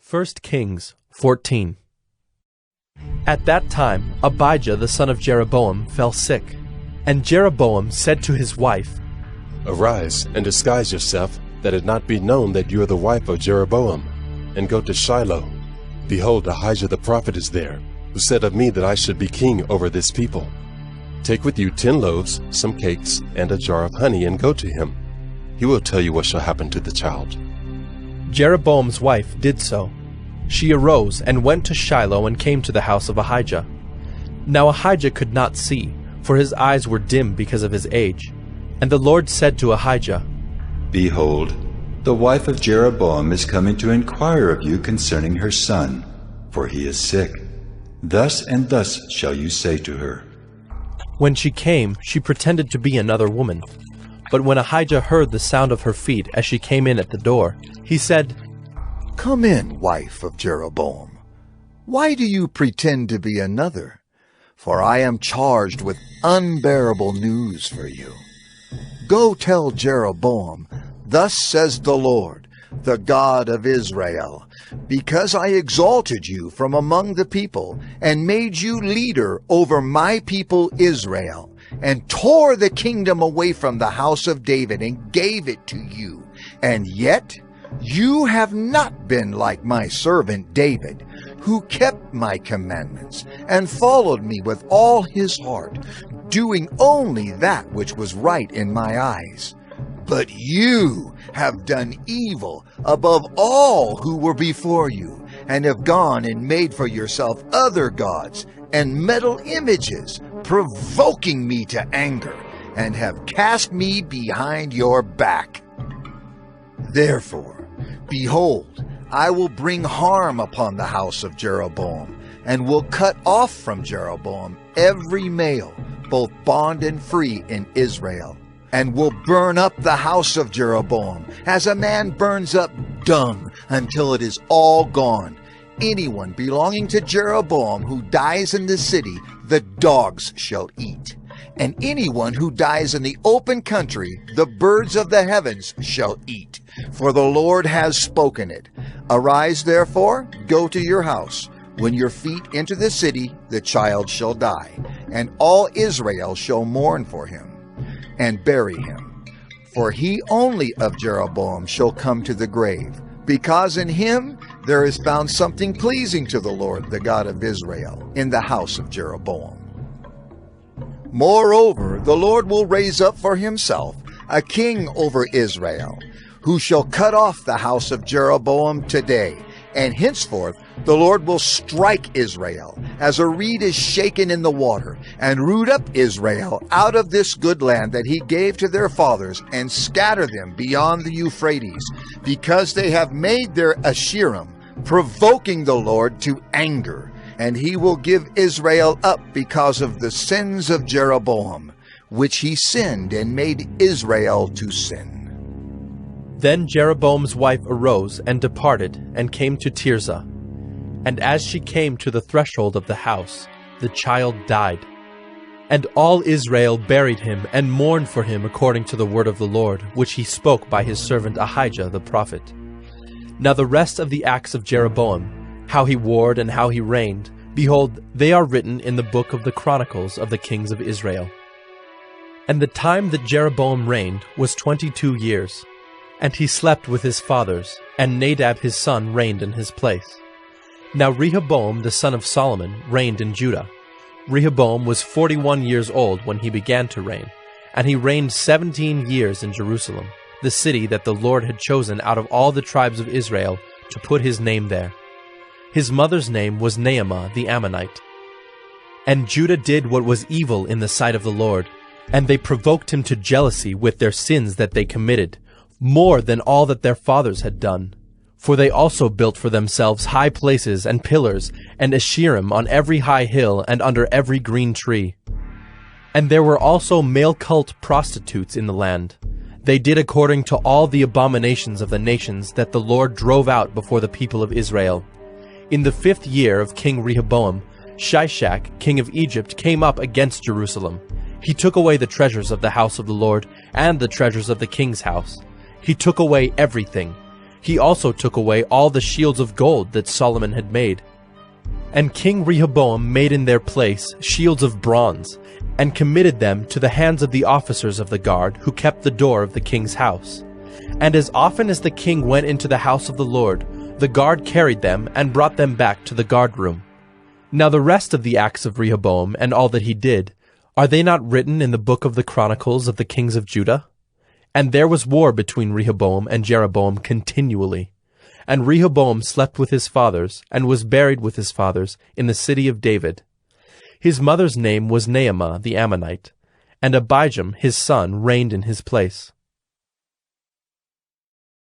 1 Kings 14. At that time Abijah the son of Jeroboam fell sick, and Jeroboam said to his wife, Arise and disguise yourself, that it not be known that you are the wife of Jeroboam, and go to Shiloh. Behold, Ahijah the prophet is there, who said of me that I should be king over this people. Take with you 10 loaves, some cakes, and a jar of honey, and go to him. He will tell you what shall happen to the child. Jeroboam's wife did so. She arose and went to Shiloh and came to the house of Ahijah. Now Ahijah could not see, for his eyes were dim because of his age. And the Lord said to Ahijah, Behold, the wife of Jeroboam is coming to inquire of you concerning her son, for he is sick. Thus and thus shall you say to her. When she came, she pretended to be another woman. But when Ahijah heard the sound of her feet as she came in at the door, he said, Come in, wife of Jeroboam. Why do you pretend to be another? For I am charged with unbearable news for you. Go tell Jeroboam, Thus says the Lord, the God of Israel, because I exalted you from among the people, and made you leader over my people Israel, and tore the kingdom away from the house of David, and gave it to you. And yet you have not been like my servant David, who kept my commandments, and followed me with all his heart, doing only that which was right in my eyes. But you have done evil above all who were before you, and have gone and made for yourself other gods and metal images, provoking me to anger, and have cast me behind your back. Therefore, behold, I will bring harm upon the house of Jeroboam, and will cut off from Jeroboam every male, both bond and free in Israel, and will burn up the house of Jeroboam, as a man burns up dung until it is all gone. Anyone belonging to Jeroboam who dies in the city, the dogs shall eat. And anyone who dies in the open country, the birds of the heavens shall eat. For the Lord has spoken it. Arise, therefore, go to your house. When your feet enter the city, the child shall die, and all Israel shall mourn for him, and bury him. For he only of Jeroboam shall come to the grave, because in him there is found something pleasing to the Lord, the God of Israel, in the house of Jeroboam. Moreover, the Lord will raise up for himself a king over Israel, who shall cut off the house of Jeroboam today. And henceforth the Lord will strike Israel, as a reed is shaken in the water, and root up Israel out of this good land that he gave to their fathers, and scatter them beyond the Euphrates, because they have made their Ashiram, provoking the Lord to anger. And he will give Israel up because of the sins of Jeroboam, which he sinned and made Israel to sin. Then Jeroboam's wife arose and departed, and came to Tirzah. And as she came to the threshold of the house, the child died. And all Israel buried him, and mourned for him according to the word of the Lord, which he spoke by his servant Ahijah the prophet. Now the rest of the acts of Jeroboam, how he warred and how he reigned, behold, they are written in the book of the Chronicles of the kings of Israel. And the time that Jeroboam reigned was 22 years. And he slept with his fathers, and Nadab his son reigned in his place. Now Rehoboam the son of Solomon reigned in Judah. Rehoboam was 41 years old when he began to reign, and he reigned 17 years in Jerusalem, the city that the Lord had chosen out of all the tribes of Israel to put his name there. His mother's name was Neyama the Ammonite. And Judah did what was evil in the sight of the Lord, and they provoked him to jealousy with their sins that they committed, more than all that their fathers had done. For they also built for themselves high places and pillars, and Ashiram on every high hill and under every green tree. And there were also male cult prostitutes in the land. They did according to all the abominations of the nations that the Lord drove out before the people of Israel. In the 5th year of King Rehoboam, Shishak, king of Egypt, came up against Jerusalem. He took away the treasures of the house of the Lord, and the treasures of the king's house. He took away everything. He also took away all the shields of gold that Solomon had made. And King Rehoboam made in their place shields of bronze, and committed them to the hands of the officers of the guard who kept the door of the king's house. And as often as the king went into the house of the Lord, the guard carried them and brought them back to the guard room. Now the rest of the acts of Rehoboam and all that he did, are they not written in the book of the Chronicles of the kings of Judah? And there was war between Rehoboam and Jeroboam continually. And Rehoboam slept with his fathers, and was buried with his fathers in the city of David. His mother's name was Neyama the Ammonite, and Abijah his son reigned in his place.